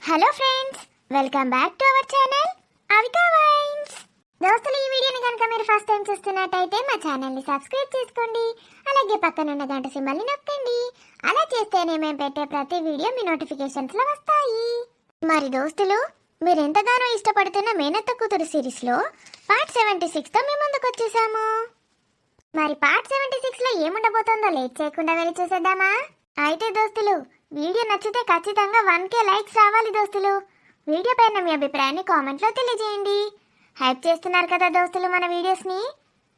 Hello friends, welcome back to our channel Avika wines. దోస్తులు, ఈ వీడియోని కనుక మీరు ఫస్ట్ టైం చూస్తున్నట్టయితే మా ఛానల్ని సబ్స్క్రైబ్ చేసుకోండి. అలాగే పక్కన ఉన్న గంట సింబల్ని నొక్కండి. అలా చేస్తేనే మేము పెట్టే ప్రతి వీడియో మీ నోటిఫికేషన్స్లో వస్తాయి. మరి దోస్తులు, మీరు ఎంతగానో ఇష్టపడుతున్న మేనత్త కూతురు సిరీస్లో పార్ట్ 76తో మేము ముందుకు వచ్చేసాము. మరి పార్ట్ 76లో ఏముండబోతుందో లేట్ చేయకుండా వెళ్ళి చూసేద్దామా? అయితే దోస్తులు, వీడియో నచ్చితే ఖచ్చితంగా 1K లైక్స్ రావాలి దోస్తులు. వీడియో పైన మీ అభిప్రాయాన్ని కామెంట్లో తెలియజేయండి. హైప్ చేస్తున్నారు కదా దోస్తులు మన వీడియోస్ని.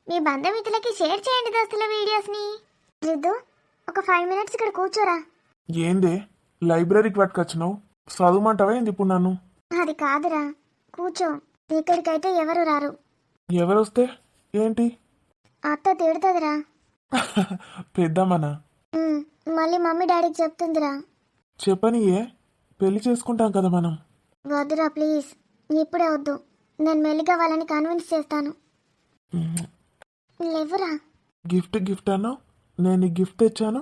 మీ బంధుమిత్రులకి షేర్ చేయండి దోస్తులు వీడియోస్ని. రిద్దు, ఒక 5 మినిట్స్ ఇక్కడ కూర్చోరా. ఏందే లైబ్రరీకి పట్టుకొచ్చినావు? చదువుమంటావా ఏంది ఇప్పుడు నన్ను? అది కాదురా, కూర్చో. ఇక్కడికైతే ఎవరు రారు. ఎవరొస్తే ఏంటి? అత్త తిడుతుందిరా. పెద్దమ్మనా? మళ్ళీ మమ్మీ డాడీకి చెప్తుందిరా. చెప్పనియే, పెళ్లి చేసుకుంటాం కదా మనం. వద్దురా ప్లీజ్, ఇప్పుడే వద్దు. నేను మెల్లిగా వాళ్ళని కన్విన్స్ చేస్తాను. లేవురా. గిఫ్ట్ అన్నావు, నేను నీకు గిఫ్ట్ తెచ్చాను,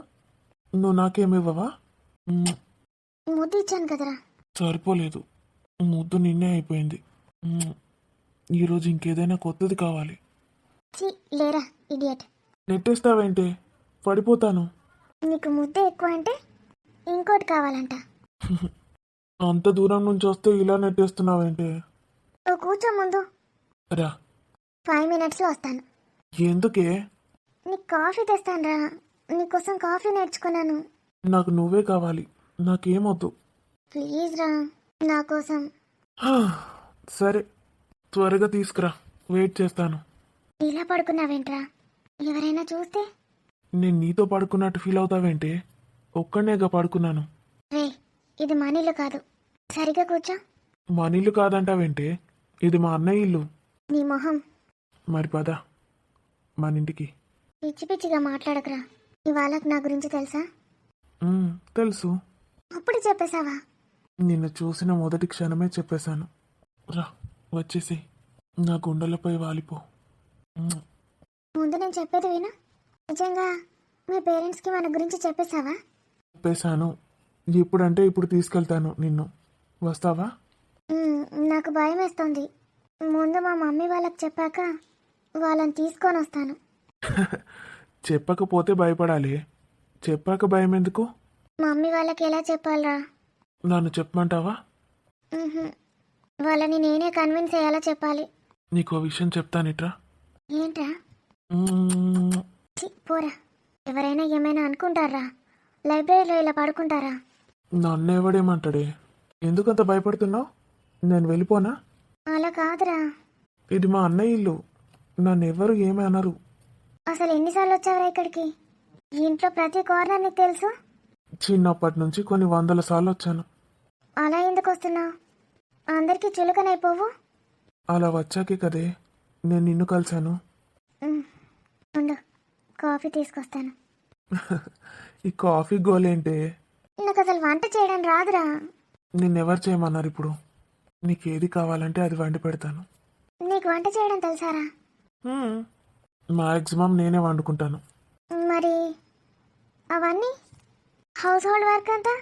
నువ్వు నాకేమివ్వవా? ముద్దు ఇచ్చాను కదరా. సరిపోలేదు, ముద్దు నిన్నే అయిపోయింది. ఈరోజు ఇంకేదైనా కొత్తది కావాలి. లేరా ఇడియట్. నెట్టేస్తావేంటే? పడిపోతాను. నీకు ముద్ద ఎక్కువ అంటే ఇంకోటి కావాలంట. అంత దూరం నుంచి వస్తే ఇలా నెట్టేస్తున్నావేంటే? నువ్వు కూర్చో ముందు. రా. 5 మినిట్స్లో వస్తాను. ఎందుకే? నీకు కాఫీ తెస్తాను రా. నీకోసం కాఫీ నేర్చుకున్నాను. నాకు నువ్వే కావాలి, నాకేమొద్దు. ప్లీజ్ రా, నా కోసం. సరే, త్వరగా తీసుకురా, వెయిట్ చేస్తాను. ఇలా పడుకున్నావేంట్రా? ఎవరైనా చూస్తే? నేను నీతో పడుకున్నట్టు ఫీల్ అవుతావేంటే? ఒక్కడనేగా పడుకున్నాను. రే, ఇది మనీలు కాదు. సరిగా కూర్చో. మన ఇల్లు కాదంటావేంటే? ఇది మా అన్నయ్య ఇల్లు. నీ మొహం. మరి పద మన ఇంటికి. పిచ్చి పిచ్చిగా మాట్లాడకురా. ఇవాళకు నా గురించి తెలుసా? తెలుసు. అప్పుడు చెప్పేశావా? నిన్ను చూసిన మొదటి క్షణమే చెప్పేశాను. రా, వచ్చేసి నా గుండెలపై వాలిపో. ముందు నేను చెప్పేది విను. నిజంగా మీ పేరెంట్స్కి మన గురించి చెప్పేశావా? చెప్పేశాను. ఇప్పుడంటే ఇప్పుడు తీసుకెళ్తాను నిన్ను. వస్తావా? నాకు భయం వేస్తుంది. ముందు మా మమ్మీ వాళ్ళకి చెప్పాక వాళ్ళని తీసుకొని వస్తాను. చెప్పకపోతే భయపడాలి, చెప్పాక భయం ఎందుకు? మమ్మీ వాళ్ళకి ఎలా చెప్పాలరా? నన్ను చెప్పమంటావా? వాళ్ళని నేనే కన్విన్స్ అయ్యేలా చెప్పాలి. నీకో విషయం చెప్తానిట్రా. ఏంట్రా? పోరా. ఎవరైనా ఏమైనా అనుకుంటారా? లైబ్రరీలో ఇలా పడుకుంటారా? నన్నెవడేమంటాడే? ఎందుకంత భయపడుతున్నావు? నేను వెళ్ళిపోనా? అలా కాదురా. ఇది మా అన్నయ్య ఇల్లు, నన్నెవరు ఏమీ అనరు. అసలు ఎన్నిసార్లు వచ్చావురా ఇక్కడికి? ఈ ఇంట్లో ప్రతి కార్నర్ నీకు తెలుసు. చిన్నప్పటి నుంచి కొన్ని 100 సార్లు వచ్చాను. అలా ఎందుకు వస్తున్నావు? అందరికీ చులకనైపోవు. అలా వచ్చాకే కదే నేను నిన్ను కలిశాను. ఉండు, కాఫీ తీసుకొస్తాను. ఈ కాఫీ గోలేంటే? నాకు అసలు వంట చేయడం రాదురా. నిన్నెవరు చేయమన్నారు ఇప్పుడు? నీకేది కావాలంటే అది వండి పెడతాను. నీకు వంట చేయడం తెలుసారా? మాక్సిమం నేనే వండుకుంటాను. మరి అవన్నీ హౌస్ హోల్డ్ వర్క్ అంతా?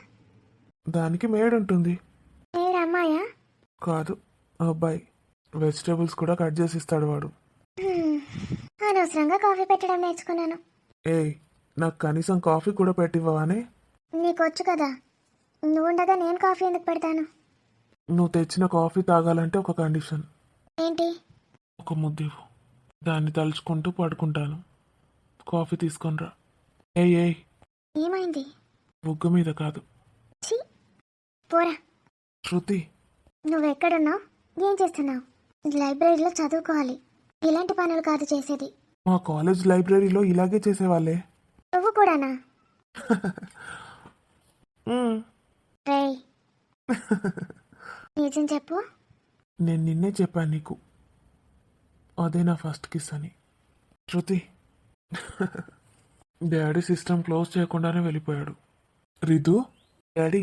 దానికి మేడ్ ఉంటుంది. మీరు అమ్మాయా? కాదు, అబ్బాయి. వెజిటేబుల్స్ కూడా కట్ చేసి ఇస్తాడు వాడు. అనవసరంగా కాఫీ పెట్టడం నేర్చుకున్నాను. ఏయ్, నాకు కనీసం కాఫీ కూడా పెట్టివ్వవానే? నీకొచ్చు కదా, నువ్వు ఉండగా నేను కాఫీ ఎందుకు పెడతాను? నువ్వు తెచ్చిన కాఫీ తాగాలంటే ఒక కండిషన్. ఏంటి? ఒక ముద్దివ్వు, దాన్ని తలుచుకుంటూ పడుకుంటాను. కాఫీ తీసుకొనిరా. ఏయ్, ఏమైంది? బుగ్గ మీద కాదు. పోరా. శృతి, నువ్వెక్కడున్నావు? ఏం చేస్తున్నావు? లైబ్రరీలో చదువుకోవాలి. ఇలాంటి పనులు కాదు చేసేది. మా కాలేజ్ లైబ్రరీలో ఇలాగే చేసేవాళ్ళే. నువ్వు కూడానా? రేయ్, నిజం చెప్పు. నేను నిన్నే చెప్పాను నీకు, అదే నా ఫస్ట్ కిస్ అని. శృతి, డాడీ సిస్టమ్ క్లోజ్ చేయకుండానే వెళ్ళిపోయాడు. రిదు, డాడీ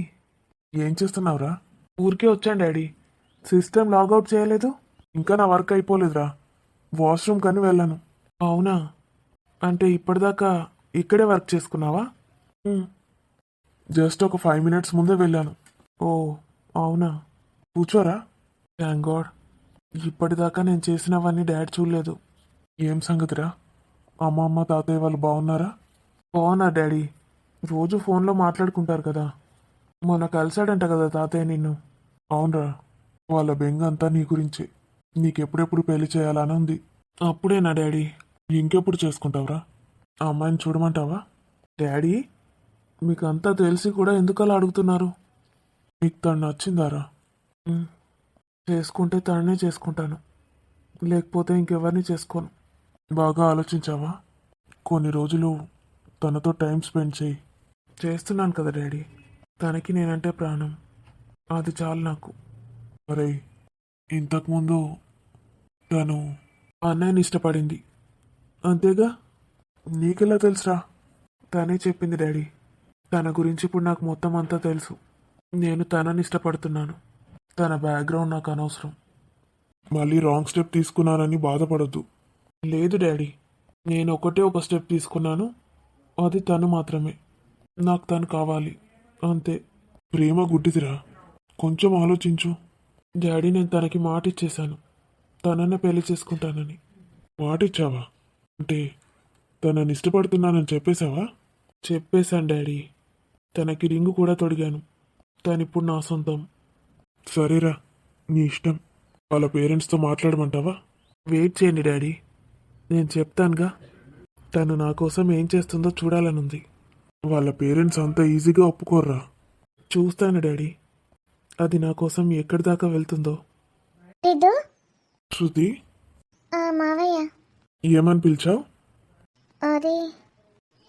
ఏం చేస్తున్నావురా? ఊరికే వచ్చాను డాడీ, సిస్టమ్ లాగౌట్ చేయలేదు. ఇంకా నా వర్క్ అయిపోలేదురా, వాష్రూమ్ కానీ వెళ్ళాను. అవునా? అంటే ఇప్పటిదాకా ఇక్కడే వర్క్ చేసుకున్నావా? జస్ట్ ఒక 5 మినిట్స్ ముందే వెళ్ళాను. ఓ, అవునా, కూర్చోరా. Thank God. ఇప్పటిదాకా నేను చేసినవన్నీ డాడీ చూడలేదు. ఏం సంగతిరా? అమ్మమ్మ తాతయ్య వాళ్ళు బాగున్నారా? బాగున్నారు డాడీ. రోజు ఫోన్లో మాట్లాడుకుంటారు కదా. మొన్న కలిశాడంట కదా తాతయ్య నిన్ను. అవునరా, వాళ్ళ బెంగ అంతా నీ గురించే. నీకెప్పుడెప్పుడు పెళ్లి చేయాలని ఉంది. అప్పుడేనా డాడీ? ఇంకెప్పుడు చేసుకుంటావురా? ఆ అమ్మాయిని చూడమంటావా? డాడీ, మీకు అంతా తెలిసి కూడా ఎందుకు అలా అడుగుతున్నారు? మీకు తను నచ్చిందారా? ఉమ్, చేసుకుంటే తననే చేసుకుంటాను, లేకపోతే ఇంకెవరిని చేసుకోను. బాగా ఆలోచించావా? కొన్ని రోజులు తనతో టైం స్పెండ్ చేయి. చేస్తున్నాను కదా డాడీ. తనకి నేనంటే ప్రాణం. అది చాలు నాకు. అరే, ఇంతకుముందు తను అన్నయ్యని ఇష్టపడింది అంతేగా? నీకెలా తెలుసురా? తనే చెప్పింది డాడీ. తన గురించి ఇప్పుడు నాకు మొత్తం అంతా తెలుసు. నేను తనని ఇష్టపడుతున్నాను. తన బ్యాక్గ్రౌండ్ నాకు అనవసరం. మళ్ళీ రాంగ్ స్టెప్ తీసుకున్నానని బాధపడద్దు. లేదు డాడీ, నేను ఒకటే ఒక స్టెప్ తీసుకున్నాను. అది తను మాత్రమే. నాకు తను కావాలి అంతే. ప్రేమ గుడ్డిదిరా, కొంచెం ఆలోచించు. డాడీ, నేను తనకి మాట ఇచ్చేశాను, తననే పెళ్లి చేసుకుంటానని. మాట ఇచ్చావా? అంటే తనని ఇష్టపడుతున్నానని చెప్పేశావా? చెప్పేశాను డాడీ. తనకి రింగు కూడా తొడిగాను. తనిప్పుడు నా సొంతం. సరేరా, నీ ఇష్టం. వాళ్ళ పేరెంట్స్తో మాట్లాడమంటావా? వెయిట్ చేయండి డాడీ, నేను చెప్తానుగా. తను నా కోసం ఏం చేస్తుందో చూడాలనుంది. వాళ్ళ పేరెంట్స్ అంత ఈజీగా ఒప్పుకోర్రా. చూస్తాను డాడీ, అది నా కోసం ఎక్కడి దాకా వెళ్తుందో. రిద్దు. శృతి, మావయ్య. ఏమని పిలిచావు? అది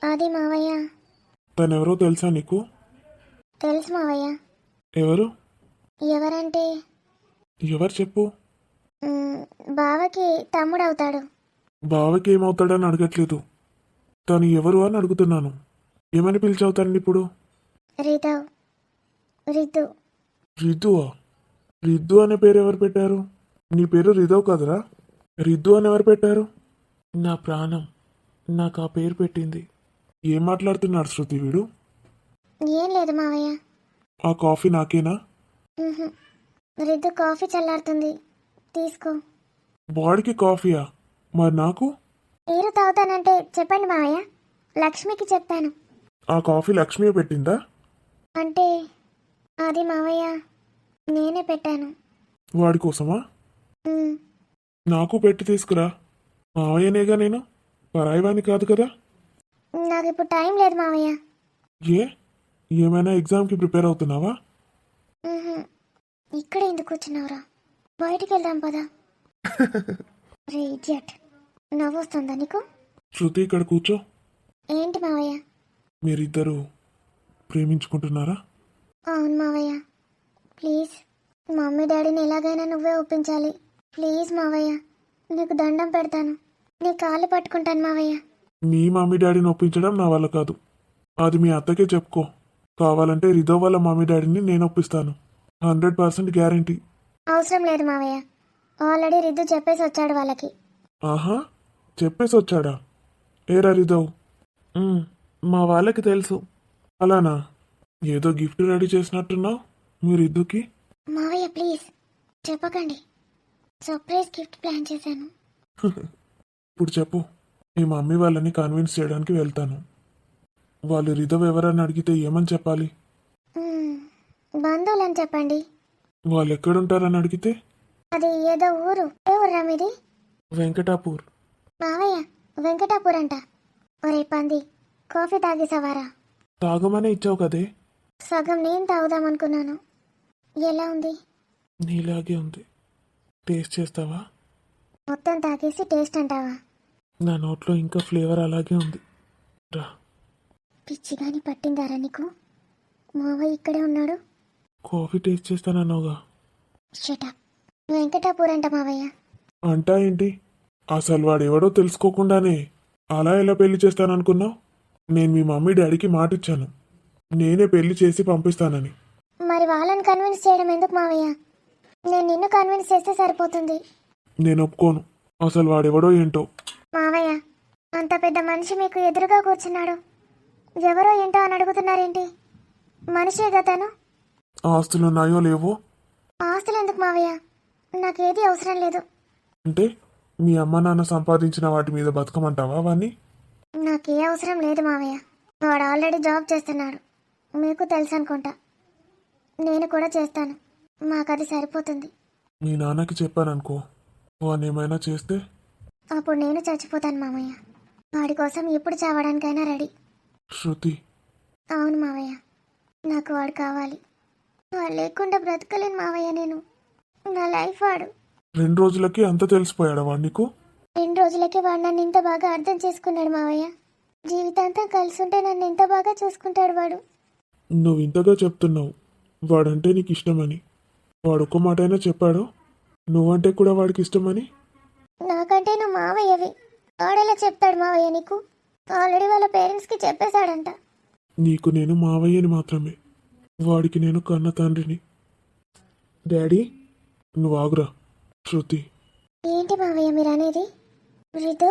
అది మావయ్య. తనెవరో తెలుసా నీకు? తెలుసు మావయ్య. ఎవరు? ఎవరంటే ఎవరు చెప్పు. బావకి తమ్ముడు అవుతాడు. బావకి ఏమవుతాడని అడగట్లేదు, తను ఎవరు అని అడుగుతున్నాను. ఏమని పిలిచావు తనని ఇప్పుడు? రిధవ్. రిద్దు. రిద్దువా? రిద్దు అనే పేరు ఎవరు పెట్టారు? నీ పేరు రిధవ్ కదరా? రిద్దు అని ఎవరు పెట్టారు? నా ప్రాణం నాకు ఆ పేరు పెట్టింది. ఏం మాట్లాడుతున్నాడు శృతి వీడు? ఏం లేదు మావయ్య. ఆ కాఫీ నాకేనా? ఉహుం. రిద్దు కాఫీ చల్లారుతుంది, తీసుకో. బాడీకి కాఫీయా? మరి నాకు? మీరు తాగుతానంటే చెప్పండి మావయ్య, లక్ష్మికి చెప్తాను. ఆ కాఫీ లక్ష్మి పెట్టిందా? అంటే అది మావయ్య నేనే పెట్టాను. వాడి కోసమా? ఉమ్, నాకు పెట్టి తీసుకురా. మావయ్యనేగా నేను, పరాయివాణ్ణి కాదు కదా. నాకు ఇప్పుడు టైం లేదు మావయ్య. ఏ, ఏమైనా ఎగ్జామ్కి ప్రిపేర్ అవుతున్నావా? ఉహుం. ఇక్కడే ఎందుకు కూర్చున్నావురా? బయటికి వెళ్దాం పదా. రే ఇడియట్, నవ్వొస్తుందా నీకు? శృతి, ఇక్కడ కూర్చో. ఏంటి మావయ్య? మీరిద్దరూ ప్రేమించుకుంటున్నారా? అవును మావయ్య. ప్లీజ్ మమ్మీ డాడీని ఎలాగైనా నువ్వే ఒప్పించాలి. ప్లీజ్ మావయ్య, నీకు దండం పెడతాను, నీ కాళ్ళు పట్టుకుంటాను మావయ్య. మీ మమ్మీ డాడీని ఒప్పించడం నా వల్ల కాదు. అది మీ అత్తకే చెప్పుకో. కావాలంటే రిధో వాళ్ళ మమ్మీ డాడీని నేను ఒప్పిస్తాను. 100% గ్యారంటీ. అవసరం లేదు మావయ్య, ఆల్రెడీ రిద్దు చెప్పేసి వచ్చాడు వాళ్ళకి. ఆహా, చెప్పేసి వచ్చాడా? ఏరా రిధో? మా వాళ్ళకి తెలుసు. అలానా? ఏదో గిఫ్ట్ రెడీ చేసినట్టున్నావు మీ రిద్దుకి. మావయ్య ప్లీజ్ చెప్పకండి, సర్ప్రైజ్ గిఫ్ట్ ప్లాన్ చేశాను. ఇప్పుడు చెప్పు. మీ మమ్మీ వాళ్ళని కన్విన్స్ చేయడానికి వెళ్తాను. వాళ్ళు రిధవ్ ఎవరని అడిగితే ఏమని చెప్పాలి? బంధువులని చెప్పండి. వాళ్ళు ఎక్కడుంటారని అడిగితే? అది ఏదో ఊరు. ఏ ఊర్రా మీది? వెంకటాపూర్. మావయ్య వెంకటాపూర్ అంట. ఒరే పంది, కాఫీ తాగేసావారా? తాగమనే ఇచ్చావు కదే. సగం నేను తాగుదామనుకున్నాను. ఎలా ఉంది? నీలాగే ఉంది. టేస్ట్ చేస్తావా? మొత్తం తాగేసి టేస్ట్ అంటావా? నా నోట్లో ఇంకా ఫ్లేవర్ అలాగే ఉంది. రా. పిచ్చిగాని పట్టిందారా నీకు? మావయ్య ఇక్కడే ఉన్నాడు. కాఫీ టేస్ట్ చేస్తానన్నావుగా. షటప్. వెంకటాపూర్ అంట మావయ్య. అంటా ఏంటి? అసలు వాడెవడో తెలుసుకోకుండానే అలా ఎలా పెళ్లి చేస్తాననుకున్నావు? నేను మీ మమ్మీ డాడీకి మాట ఇచ్చాను, నేనే పెళ్లి చేసి పంపిస్తానని. మరి వాళ్ళని కన్విన్స్ చేయడం ఎందుకు మావయ్య? నేను నిన్ను కన్విన్స్ చేస్తే సరిపోతుంది. నేను ఒప్పుకోను. అసలు వాడెవడో ఏంటో. మావయ్య, అంత పెద్ద మనిషి మీకు ఎదురుగా కూర్చున్నాడు, ఎవరో ఏంటో అని అడుగుతున్నారేంటి? మనిషే గతను. ఆస్తులు ఉన్నాయో లేవో? ఆస్తులు ఎందుకు మావయ్య? నాకేది అవసరం లేదు. అంటే మీ అమ్మ నాన్న సంపాదించిన వాటి మీద బతకమంటావా అవన్నీ? నాకే అవసరం లేదు మావయ్య. వాడు ఆల్రెడీ జాబ్ చేస్తున్నాడు, మీకు తెలుసు అనుకుంటా. నేను కూడా చేస్తాను, మాకది సరిపోతుంది. మీ నాన్నకి చెప్పాననుకో, వాడిని ఏమైనా చేస్తే? అప్పుడు నేను చచ్చిపోతాను మావయ్య. వాడి కోసం ఎప్పుడు చావడానికైనా రెడీ. శృతి, అవును మావయ్య, నాకు వాడు కావాలి. వాడు లేకుండా బ్రతకలేను మావయ్య నేను. నా లైఫ్ వాడు. 2 రోజులకి అంత తెలిసిపోయాడా వాడు నీకు? 2 రోజులకే వాడు నన్ను ఇంత బాగా అర్థం చేసుకున్నాడు మావయ్య. జీవితాంతం కలిసి ఉంటే నన్ను ఎంత బాగా చూసుకుంటాడు వాడు. నువ్వు ఇంతగా చెప్తున్నావు వాడంటే నీకు ఇష్టమని. వాడు ఒక్క మాటైనా చెప్పాడు నువ్వంటే కూడా వాడికి ఇష్టమని? నాకంటే నువ్వు మావయ్యవి. వాడేలా చెప్తాడు మావయ్య నీకు? ఆల్రెడీ వాళ్ళ పేరెంట్స్కి చెప్పేశాడంట. నీకు నేను మావయ్యని మాత్రమే, వాడికి నేను కన్న తండ్రిని. డాడీ, నువ్వు ఆగురా. శృతి, ఏంటి మావయ్య మీరు అనేది? రితు,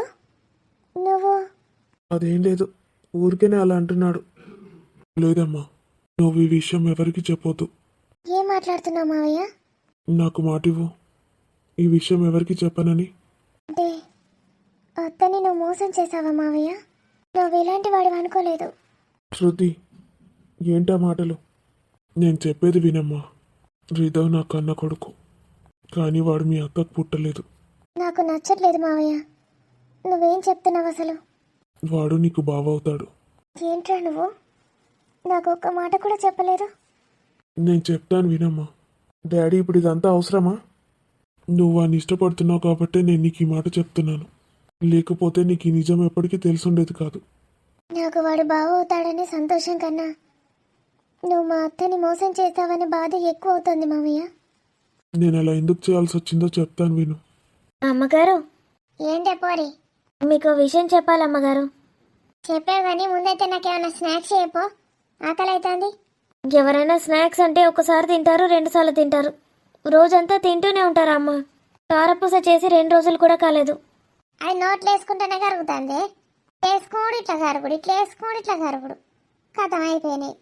నువ్వు అదేం లేదు, ఊరికేనే అలా అంటున్నాడు. లేదమ్మా, నువ్వు ఈ విషయం ఎవరికి చెప్పొద్దు. ఏం మాట్లాడుతున్నావు మావయ్య? నాకు మాటివ్వు, ఈ విషయం ఎవరికి చెప్పనని. అంటే అత్తని నువ్వు మోసం చేసావా మావయ్య? నువ్వు ఇలాంటి వాడు అనుకోలేదు. శృతి, ఏంటా మాటలు? నేను చెప్పేది వినమ్మా. రిధవ్ నా కన్న కొడుకు, కానీ వాడు మీ అక్కకు పుట్టలేదు. నాకు నచ్చట్లేదు మావయ్య, నువ్వేం చెప్తున్నావు అసలు? వాడు నీకు బావవుతాడు. ఏంట్రా నువ్వు? నాకు ఒక్క మాట కూడా చెప్పలేదు. నేను చెప్తాను వినమ్మా. డాడీ, ఇప్పుడు ఇదంతా అవసరమా? నువ్వు వాడిని ఇష్టపడుతున్నావు కాబట్టే నేను నీకు ఈ మాట చెప్తున్నాను. లేకపోతే నీకు ఈ నిజం ఎప్పటికీ తెలుసుండేది కాదు. నాకు వాడు బావవుతాడనే సంతోషం కన్నా నువ్వు మా అత్తని మోసం చేస్తావనే బాధ ఎక్కువ అవుతుంది మావయ్య. నేను అలా ఎందుకు చేయాల్సి వచ్చిందో చెప్తాను విను. అమ్మగారు, ఏంటే పోరి, మీకు విషయం చెప్పాలి అమ్మగారు. చెప్పావు కానీ ముందైతే నాకేమైనా స్నాక్స్ చెప్పు, ఆకలి అవుతుంది. ఎవరైనా స్నాక్స్ అంటే ఒకసారి తింటారు, 2 సార్లు తింటారు, రోజంతా తింటూనే ఉంటారు. అమ్మ కారపూస చేసి 2 రోజులు కూడా కాలేదు. అది నోట్లు వేసుకుంటేనే కరుగుతుంది. వేసుకోడు ఇట్లా కరుగుడు, ఇట్లా వేసుకోడు ఇట్లా కరుగుడు, కథం అయిపోయినాయి.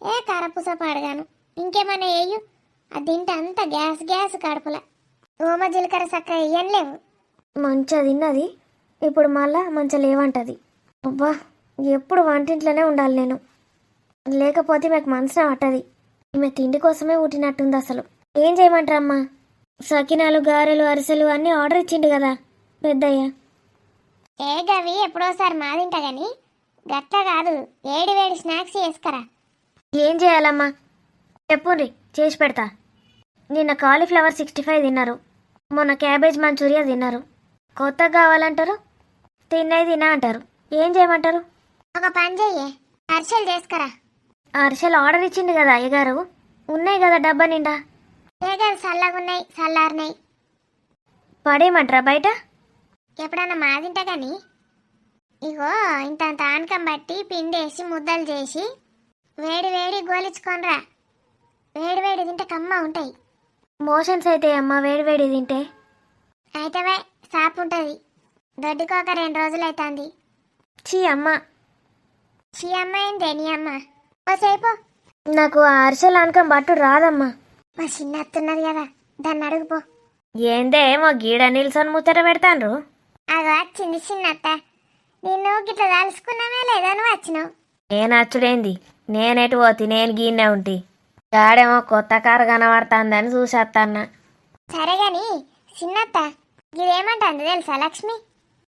ఏ కారపూస పాడగాను, ఇంకేమైనా వేయు, అది తింటే అంత గ్యాస్ గ్యాస్ కడుపుల. ఓమ జీలకర్ర చక్క వేయని లేవు. మంచిగా తిన్నది, ఇప్పుడు మళ్ళా మంచిగా లేవంటది. అబ్బా, ఎప్పుడు వంటింట్లోనే ఉండాలి నేను, లేకపోతే మీకు మనసున పట్టది. ఈమె తిండి కోసమే పుట్టినట్టుంది అసలు. ఏం చేయమంటారమ్మా? సకినాలు, గారెలు, అరిసెలు అన్నీ ఆర్డర్ ఇచ్చిండు కదా పెద్దయ్య. ఏ గవి ఎప్పుడోసారి మాదింటా గాని గట్ల కాదు, వేడి వేడి స్నాక్స్ చేసుకరా. ఏం చేయాలమ్మా చెప్పుండ్రి, చేసి పెడతా. నిన్న కాలీఫ్లవర్ 65 తిన్నారు, మొన్న క్యాబేజ్ మంచూరియా తిన్నారు. కొత్తగా కావాలంటారు, తిన్నది తినా అంటారు. ఏం చేయమంటారు? ఒక పని చెయ్యి, అరిసెలు చేసుకరా. అరిసెలు ఆర్డర్ ఇచ్చిండు కదా అయ్యగారు, ఉన్నాయి కదా డబ్బా నిండా. ఏగారు చల్లగా ఉన్నాయి, చల్లారినాయి. పడేయమంటారా బయట? ఎప్పుడన్నా మాదింటా కానీ ఇగో ఇంత ఆనకం బట్టి పిండేసి ముద్దలు చేసి వేడి వేడి గోలించుకోనరా. వేడి వేడి తింటే కమ్మ ఉంటాయి. మోషన్స్ అయితే అమ్మ వేడి వేడి తింటే అయితేవే సాపు ఉంటుంది. దొడ్డికోక 2 రోజులు అవుతుంది. చీ అమ్మ, చీ అమ్మ ఏందే నీ అమ్మ? ఓసేపు నాకు ఆ అరిసెలు ఆనకం బట్టు రాదమ్మా. మా చిన్న అత్తున్నది కదా, దాన్ని అడుగుపో. ఏందే ఏమో గీడ నిల్సొని ముచ్చట పెడతాండ్రు. అది వచ్చింది చిన్నత్త, నిన్ను గిట్ల తలుసుకున్నామే లేదా నువ్వు వచ్చినావు. నేను వచ్చుడేంది, నేనెటు పోతి, నేను గీనే ఉంటి. గాడేమో కొత్త కారు కనబడుతుందని చూసేస్తాన్న. సరే గాని చిన్నత్త, ఇదేమంటుంది తెలుసా లక్ష్మి?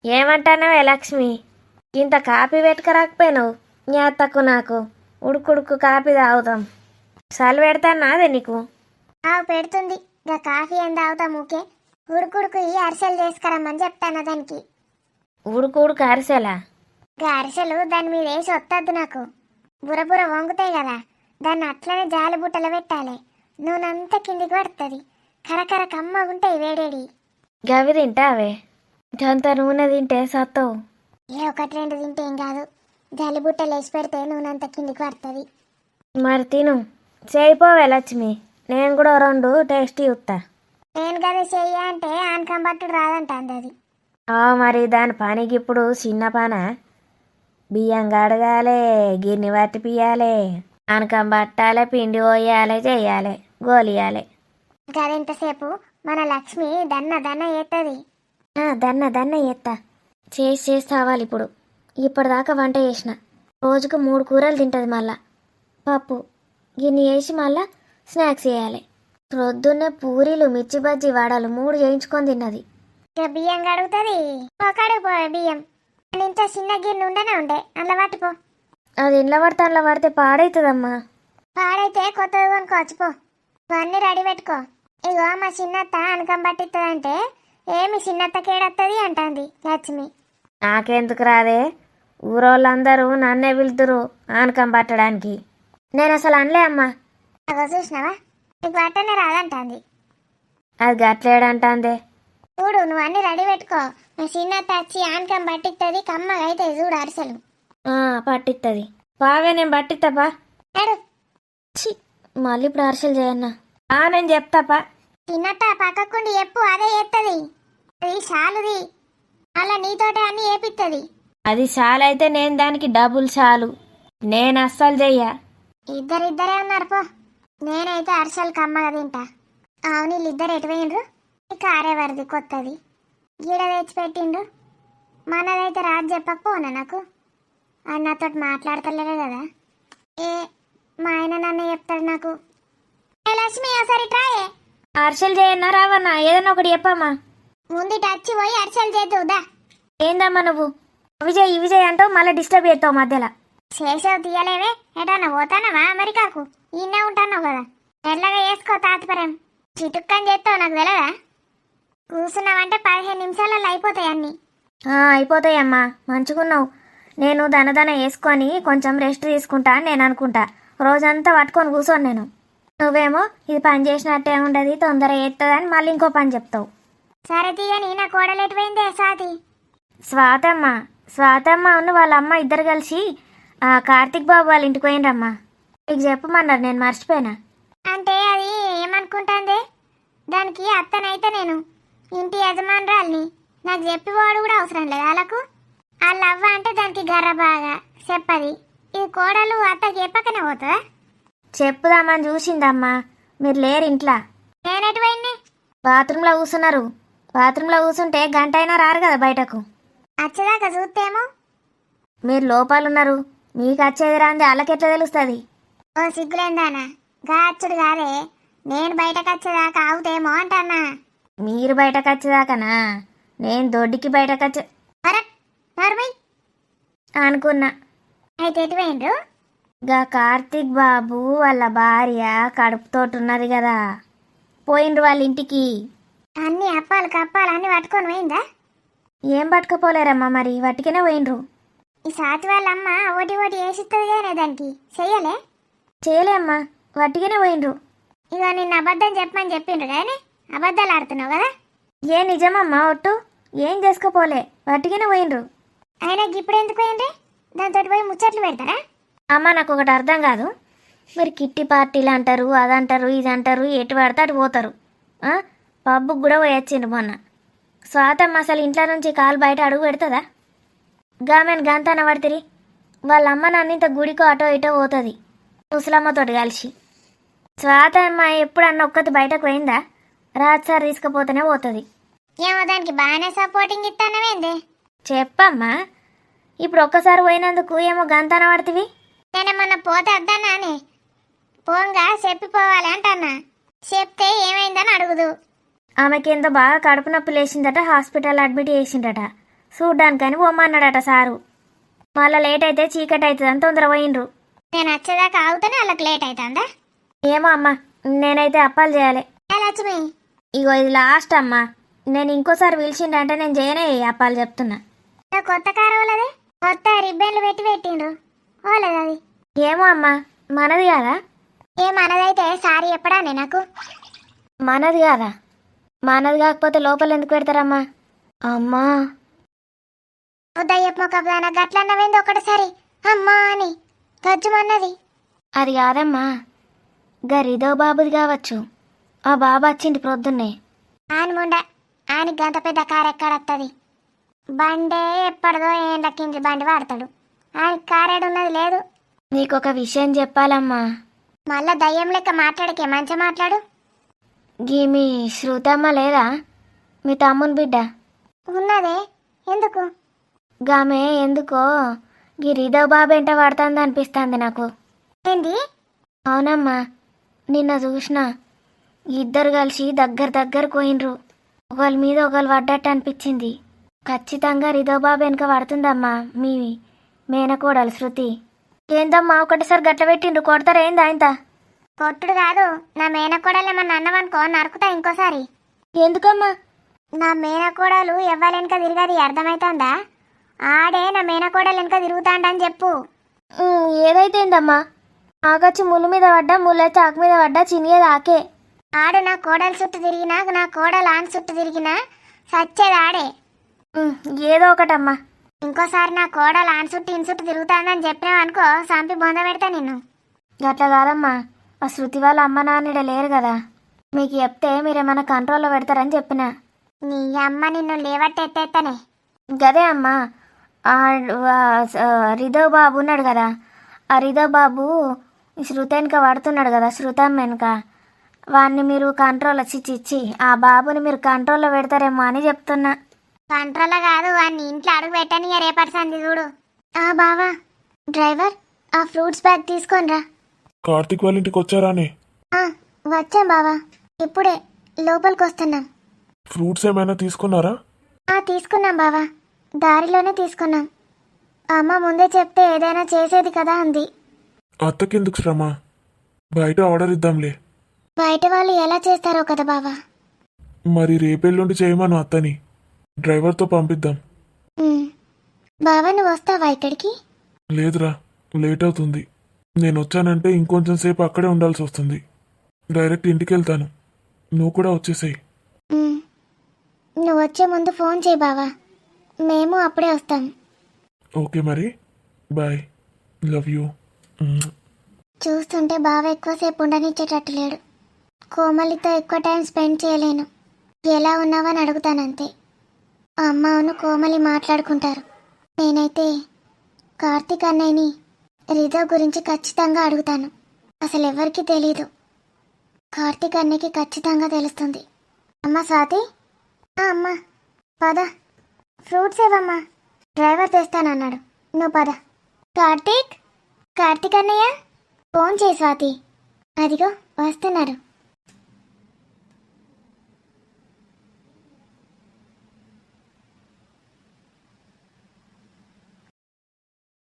ఏమంటానవే లక్ష్మి? ఇంత కాపీ పెట్టుకరాకపోయినావు నీ అత్తకు నాకు. ఉడుకుడుకు కాపీ తాగుతాం. చలి పెడతానా అదే నీకు? పెడుతుంది. ఇక కాఫీ ఏం తాగుతాం ఊకే. ఉడుకుడుకు ఈ అరిసెలు చేసుకురమ్మని చెప్తాను దానికి. ఉడుకుడుకు అరిసెలా? ఇక అరిసెలు దాని మీద వేసి వద్దద్దు నాకు, బురబుర వంగుతాయి కదా, దాన్ని అట్లనే జాలి బుట్టలు పెట్టాలి. నూనెంతా కిందికి పడుతుంది, కరకర కమ్మగుంటాయి వేడేడి. గవి తింటావే? గంత నూనె తింటే సత్తవు. ఏ 1-2 తింటే ఏం కాదు, జాలి బుట్టలు వేసి పెడితే నూనెంతా కిందికి పడుతుంది. మరి తిను, చేయిపోవే లక్ష్మి, నేను కూడా 2 టేస్టీ ఇస్తా. నేను కదా చెయ్య అంటే ఆనకం పట్టుడు రాదంటుంది అది. మరి దాని పనికి ఇప్పుడు చిన్న పన? బియ్యం కడగాలి, గిన్నె పట్టి పియాలి, అనకం పట్టాలి, పిండి పోయాలి, చెయ్యాలి, గోలియాలి. గదెంతసేపు మన లక్ష్మి దన్న దన్న చేస్తుంది. దన్న దన్న ఎత్తా చేసి తావాలి. ఇప్పుడు ఇప్పటిదాకా వంట చేసిన. రోజుకు 3 కూరలు తింటుంది. మళ్ళా పప్పు గిన్నె వేసి మళ్ళా స్నాక్స్ చేయాలి. ప్రొద్దున్నే పూరీలు, మిర్చి బజ్జీ, వడలు 3 చేయించుకొని తిన్నది. ఇక బియ్యం కడుగుతుంది. కడుగుపో బియ్యం. ఇంత చిన్న గిన్నె ఉండనే ఉండే అందులో పట్టిపో. అది ఇంట్లో పడితే అందులో పడితే పాడవుతుందమ్మా. పాడైతే కొత్తది కొనుక్కోవచ్చు పో. అన్నీ రెడీ పెట్టుకో. ఇగో మా చిన్నత్త అనకం పట్టిస్తుందంటే ఏమి చిన్నత్త కేడత్తది అంటాంది లక్ష్మి. నాకెందుకు రాదే, ఊరోళ్ళందరూ నన్నే పిలుతురు ఆనకం పట్టడానికి. నేను అసలు అనలే అమ్మా. అగో చూసినావా, నీకు పట్టనే రాదంటాంది. అది గట్లేడంటాందే. చూడు నువ్వు అన్ని రెడీ పెట్టుకో. మా చిన్నత్త వచ్చి ఆనకం పట్టిస్తుంది. కమ్మగా అయితే చూడు అరిసెలు. పట్టిస్తుంది. బాగా నేను పట్టిస్తాపా. ఏడు మళ్ళీ ఇప్పుడు అరిసెలు చేయన్నా. నేను చెప్తాపా. చిన్నత్త పక్కకుండి చెప్పు, అదే చేస్తుంది. అది చాలుది. అలా నీతోటే అన్ని చేపిస్తుంది. అది చాలు అయితే నేను దానికి డబుల్ చాలు. నేను అస్సలు చెయ్య. ఇద్దరే ఉన్నారు పో. నేనైతే అరిసెలు కమ్మగా తింటా. అవును వీళ్ళిద్దరు ఎటు పోయిండ్రు? కారే వరది కొత్తది గీడ తెచ్చి పెట్టిండు. మనదైతే రాజు చెప్పకపోనా నాకు. అది నాతో మాట్లాడతలేదే కదా. మా ఆయన నన్ను చెప్తాడు నాకు. ఏ లక్ష్మి ఒకసారి ట్రాయే. అరిసెలు చేయన్నా రావన్నా? ఏదన్నా ఒకటి చెప్పమ్మా. ముందు టచ్చి పోయి అరిసెలు చేద్దుదా. ఏందమ్మా నువ్వు ఇవి చేయి అంటావు, మళ్ళీ డిస్టర్బ్ చేస్తావు మధ్యలో. చేసావు తీయలేవే. ఎటన్నా పోతానవా అమెరికాకు? ఈయనే ఉంటాన్నావు కదా. మెల్లగా వేసుకో తాత్పర్యం. చిటుక్కని చేస్తావు నాకు తెలియదా. కూర్చున్నావంటే 15 నిమిషాలలో అయిపోతాయి అన్నీ. అయిపోతాయమ్మా, మంచుకున్నావు. నేను దనదన వేసుకొని కొంచెం రెస్ట్ తీసుకుంటా అని నేను అనుకుంటా. రోజంతా పట్టుకొని కూర్చోను నేను. నువ్వేమో ఇది పని చేసినట్టే ఉండదు, తొందర చేస్తుందని మళ్ళీ ఇంకో పని చెప్తావు. సరే తీయని నా కోడలేటిపోయిందే స్వాతి. స్వాతమ్మ ఉన్న వాళ్ళ అమ్మ ఇద్దరు కలిసి కార్తీక్ బాబు వాళ్ళ ఇంటికి పోయినరమ్మా. నీకు చెప్పమన్నారు, నేను మర్చిపోయినా. అంటే అది ఏమనుకుంటాందే, దానికి అత్తనైతే నేను ఇంటి యజమానురాల్ని. నాకు చెప్పివాడు కూడా అవసరం లేదు వాళ్ళకు. వాళ్ళ అవ్వ అంటే దానికి గర్ర బాగా చెప్పది. ఇది కోడలు అత్తకి చెప్పకనే పోతుందా? చెప్పుదామని చూసిందమ్మా, మీరు లేరు ఇంట్లో. నేనెటు పోయింది? బాత్రూంలో కూర్చున్నారు. బాత్రూంలో కూర్చుంటే గంట అయినా రారు కదా బయటకు. వచ్చేదాకా చూస్తేమో. మీరు లోపాలున్నారు, మీకు వచ్చేది రాంది వాళ్ళకెట్లా తెలుస్తుంది? ఓ సిగ్గులేందానా, గా అచ్చుడు కాదే. నేను బయటకు వచ్చేదాకా ఆగుతేమో అంటన్నా. మీరు బయటకు వచ్చేదాకనా? నేను దొడ్డికి బయటకు వచ్చే అనుకున్నా. అయితే ఎటు పోయిండ్రు? గా కార్తీక్ బాబు వాళ్ళ భార్య కడుపుతోటి ఉన్నది కదా, పోయిండ్రు వాళ్ళ ఇంటికి. అన్ని అప్పాలు కప్పాలు అన్ని పట్టుకొని పోయిందా? ఏం పట్టుకపోలేరమ్మా, మరి వట్టికనే పోయిండ్రు. ఈ సాతి వాళ్ళ అమ్మ ఒకటి వేసిస్తుంది కానీ దానికి చెయ్యలే. చేయలే అమ్మా, వట్టికనే పోయిండ్రు. ఇక నిన్న అబద్ధం చెప్పమని చెప్పిండ్రు కానీ అబద్ధాలు ఆడుతున్నావు కదా. ఏ నిజమమ్మా ఒట్టు, ఏం చేసుకోపోలే, వట్టికనే పోయిండ్రు. అయినా ఇప్పుడు ఎందుకు పోయిండ్రి? దాంతో పోయి ముచ్చట్లు పెడతారా? అమ్మ నాకు ఒకటి అర్థం కాదు. మీరు కిట్టి పార్టీలు అంటారు, అదంటారు, ఇది అంటారు, ఎటు పడితే అటు పోతారు. పబ్బుకు కూడా పోయొచ్చిండ్రు మొన్న. స్వాతమ్మ అసలు ఇంట్లో నుంచి కాలు బయట అడుగు పెడుతుందా? గామెను గంతన పడితిరి. వాళ్ళ అమ్మ నన్నింత గుడికో అటో ఇటో పోతుంది ముసలమ్మతోటి కలిసి. స్వాతమ్మ ఎప్పుడన్నా ఒక్కటి బయటకు పోయిందా? రాత్సారి తీసుకుపోతేనే పోతుంది. ఏమో దానికి బాగానే సపోర్టింగ్ ఇస్తానవేంది? చెప్పమ్మా, ఇప్పుడు ఒక్కసారి పోయినందుకు ఏమో గంతన పడుతుంది. నేనేమన్నా పోతే వద్దన్నానే. పోంగా చెప్పిపోవాలి అంటన్నా. చెప్తే ఏమైందని అడుగుదు. ఆమెకేందో బాగా కడుపు నొప్పి లేచిందట, హాస్పిటల్ అడ్మిట్ చేసిండట. చూడ్డానికని పోమన్నాడట సారు. మళ్ళీ లేట్ అయితే చీకటి అవుతుందని తొందర పోయిండ్రు. నేను వచ్చేదాకా ఆగుతానే వాళ్ళకి లేట్ అవుతుందా? ఏమో అమ్మా, నేనైతే అప్పాలు చేయాలి. లక్ష్మి ఇగో ఇది లాస్ట్ అమ్మా. నేను ఇంకోసారి పిలిచిండంటే నేను చేయనే అప్పాలు చెప్తున్నా. కొత్త కారు వాళ్ళది, కొత్త రిబ్బన్లు పెట్టిండ్రు ఓలేదు అది. ఏమో అమ్మా, మనది కాదా? ఏ మనదైతే సారీ చెప్పడానే నాకు. మనది కాదా? మనది కాకపోతే లోపల ఎందుకు పెడతారమ్మా? అమ్మా ఉదయ్యప్ప మొక్కదాన గట్లన్నవేంది ఒకటిసారి అమ్మా అని గజ్జుమన్నది. అది కాదమ్మా, గరిదో బాబుది కావచ్చు. ఆ బాబు వచ్చింది ప్రొద్దున్నే. ఆయన ముండ ఆయనకి గంత పెద్ద కారు ఎక్కడత్తది? బండే ఎప్పటిదో ఏం లెక్కించి బండి వాడతాడు. ఆయనకి కారేడున్నది లేదు. నీకొక విషయం చెప్పాలమ్మా. మళ్ళా దయ్యం లెక్క మాట్లాడకే, మంచిగా మాట్లాడు. గీ మీ శృతమ్మ లేదా, మీ తమ్ముని బిడ్డ? ఉన్నదే, ఎందుకు? గామె ఎందుకో గీ రిధవ్ బాబు ఎంట పడుతుంది అనిపిస్తుంది నాకు. ఏంది? అవునమ్మా, నిన్న చూసిన ఇద్దరు కలిసి దగ్గర పోయినరు. ఒకళ్ళ మీద ఒకళ్ళు పడ్డట్టు అనిపించింది. ఖచ్చితంగా రిధవ్ బాబు వెనుక పడుతుందమ్మా మీ మేనకోడలు శృతి. ఏందమ్మా ఒకటిసారి గట్ల పెట్టిండ్రు, కొడతారా ఏంది ఆయనత? కొట్టుడు కాదు, నా మేనకోడలు ఏమన్నా అన్నవనుకో నరుకుతా ఇంకోసారి. ఎందుకమ్మా? నా మేనకోడలు ఎవ్వలెనక తిరగది, అర్థమైతుందా? ఆడే నా మేనకోడలు వెనక తిరుగుతాండని చెప్పు. ఏదైతేందమ్మా, ఆకొచ్చి ముళ్ళు మీద పడ్డా, ముళ్ళైతే ఆకు మీద పడ్డా, చినిగేది ఆకే. ఆడు నా కోడలు చుట్టూ తిరిగినా, నా కోడలు ఆన్ చుట్టూ తిరిగినా సచ్చేది ఆడే. ఏదో ఒకటమ్మా. ఇంకోసారి నా కోడలు ఆన్ చుట్టూ ఇన్ చుట్టూ తిరుగుతాందని చెప్పినావు అనుకో, సంపి బొంద పెడతా నిన్ను. గట్ల కాదమ్మా, ఆ శృతి వాళ్ళ అమ్మ నాన్నడ లేరు కదా, మీకు చెప్తే మీరేమన్నా కంట్రోల్లో పెడతారని చెప్పిన. నీ అమ్మ నిన్ను లేవట్టెత్తేత్తనే. గదే అమ్మా, రిధవ్ బాబు ఉన్నాడు కదా, ఆ రిధవ్ బాబు శృతి వెనుక పడుతున్నాడు కదా, శృతం వెనుక. వాడిని మీరు కంట్రోల్లో చిచ్చి ఆ బాబుని మీరు కంట్రోల్లో పెడతారేమో అని చెప్తున్నా. కంట్రోల్ కాదు, వాడిని ఇంట్లో అడుగు పెట్టని రేపటి సంది చూడు. బావా డ్రైవర్, ఆ ఫ్రూట్స్ బ్యాగ్ తీసుకొనిరా. కార్తీక్ వాళ్ళ ఇంటికి వచ్చారానే? వచ్చాం బావా, ఇప్పుడే లోపలికి వస్తున్నాం. ఫ్రూట్స్ ఏమైనా తీసుకున్నారా? తీసుకున్నాం బావా, దారిలోనే తీసుకున్నాం. అమ్మ ముందే చెప్తే ఏదైనా చేసేది కదా అంది. అత్తకెందుకు శ్రమ, బయట ఆర్డర్ ఇద్దాంలే. బయట వాళ్ళు ఎలా చేస్తారో కదా బావా. మరి రేపెల్లుండి చేయమను అత్తని, డ్రైవర్తో పంపిద్దాం. బావా నువ్వు వస్తావా ఇక్కడికి? లేదురా, లేట్ అవుతుంది. నేను వచ్చానంటే ఇంకొంచెం సేపు అక్కడే ఉండాల్సి వస్తుంది. డైరెక్ట్ ఇంటికి వెళ్తాను, నువ్వు కూడా వచ్చేసేయి. నువ్వు వచ్చే ముందు ఫోన్ చేయి బావా, మేము అప్పుడే వస్తాం. ఓకే మరి, బాయ్, లవ్ యూ. చూస్తుంటే బావ ఎక్కువసేపు ఉండనిచ్చేటట్టు లేడు. కోమలితో ఎక్కువ టైం స్పెండ్ చేయలేను. ఎలా ఉన్నావని అడుగుతానంతే. అమ్మను కోమలి మాట్లాడుకుంటారు. నేనైతే కార్తీక్ అన్నయ్యని రిధవ్ గురించి ఖచ్చితంగా అడుగుతాను. అసలు ఎవరికీ తెలీదు, కార్తీక్ అన్నయ్యకి ఖచ్చితంగా తెలుస్తుంది. అమ్మ స్వాతి, అమ్మ పద, ఫ్రూట్స్ ఏవమ్మా, డ్రైవర్ తెస్తానన్నాడు, నువ్వు పద. కార్తీక్ అన్నయ్య, ఫోన్ చేయి స్వాతి. అదిగో వస్తున్నారు.